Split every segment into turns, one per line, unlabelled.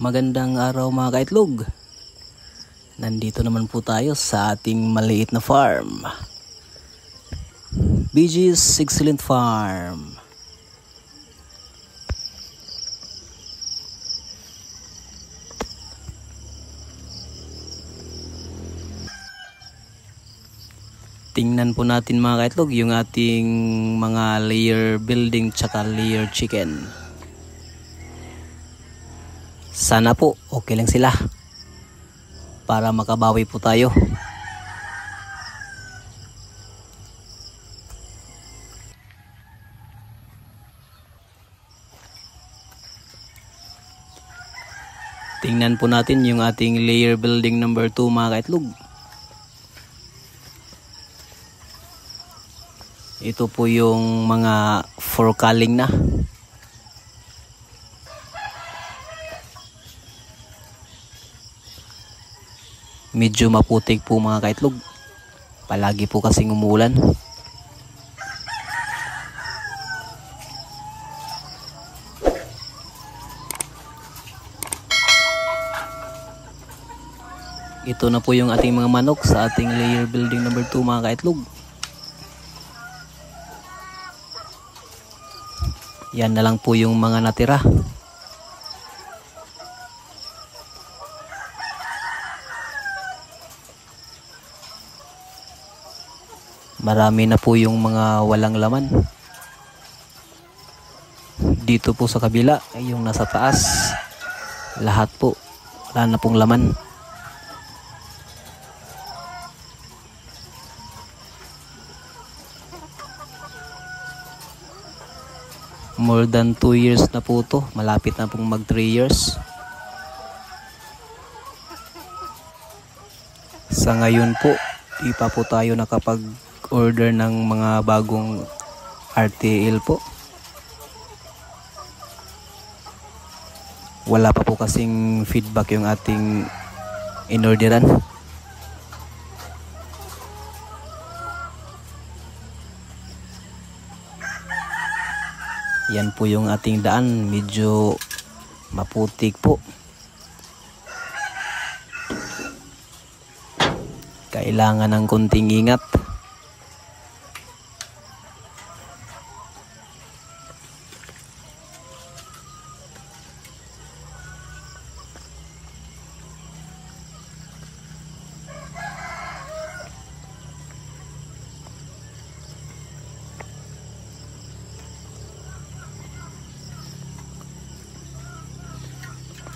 Magandang araw mga kaitlog. Nandito naman po tayo sa ating maliit na farm, BG's Excellent Farm. Tingnan po natin mga kaitlog yung ating mga layer building tsaka layer chicken. Sana po okay lang sila para makabawi po tayo. Tingnan po natin yung ating layer building number 2 mga kaitlog. Ito po yung mga forkaling na. Medyo maputik po mga kaitlog. Palagi po kasing umulan. Ito na po yung ating mga manok sa ating layer building number 2 mga kaitlog. Yan na lang po yung mga natira. Marami na po yung mga walang laman. Dito po sa kabila, yung nasa taas, lahat po wala na pong laman. More than 2 years na po to. Malapit na pong mag 3 years. Sa ngayon po, di pa po tayo nakapag-order ng mga bagong RTL po. Wala pa po kasing feedback yung ating inorderan. Yan po yung ating daan, medyo maputik po. Kailangan ng konting ingat.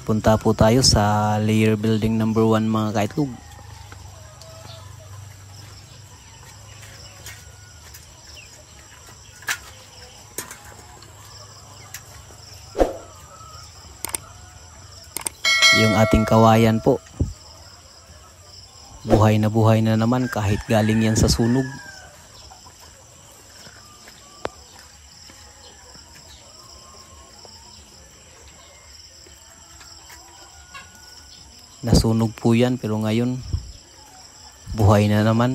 Punta po tayo sa layer building number 1 mga kaitlog. Yung ating kawayan po, buhay na naman kahit galing yan sa sunog. Nasunog po yan pero ngayon buhay na naman.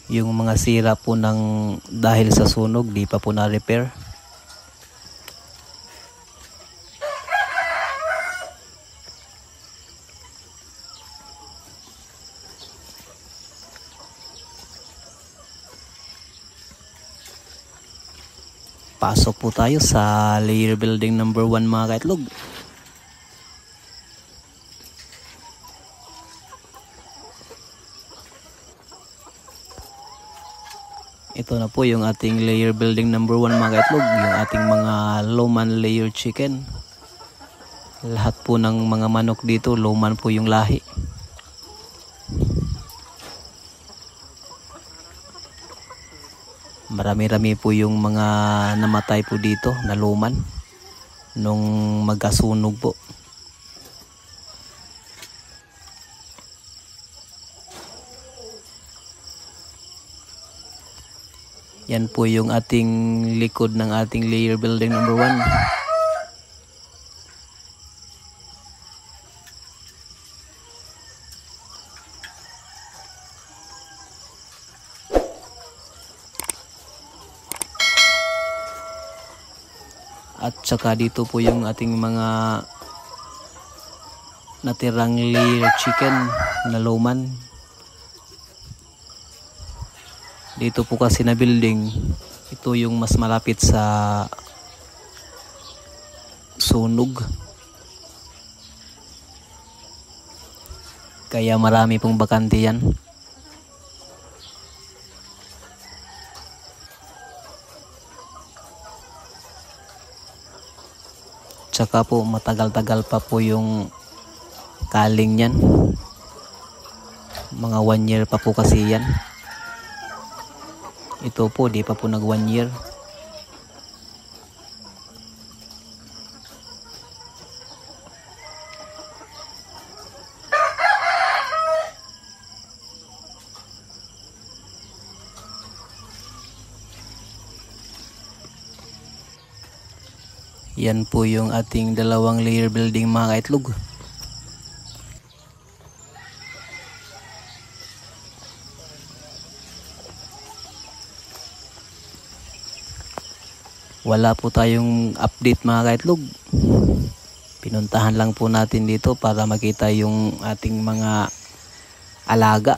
Yung mga sira po ng dahil sa sunog di pa po na-repair. Pasok po tayo sa layer building number 1 mga kaitlog. Ito na po yung ating layer building number 1 mga kaitlog. Yung ating mga lowman layer chicken. Lahat po ng mga manok dito lowman po yung lahi. Marami-rami po yung mga namatay po dito na luman nung magkasunog po. Yan po yung ating likod ng ating layer building number 1. At saka dito po yung ating mga natirang layer chicken na lawman. Dito po kasi na building, ito yung mas malapit sa sunog. Kaya marami pong bakante yan. Tsaka po matagal-tagal pa po yung kaling yan. Mga 1 year pa po kasi yan. Ito po di pa po nag 1 year. Yan po yung ating 2 layer building mga kaitlog. Wala po tayong update mga kaitlog. Pinuntahan lang po natin dito para makita yung ating mga alaga.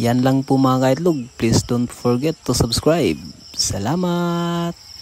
Yan lang po mga kaitlog. Please don't forget to subscribe. Salamat!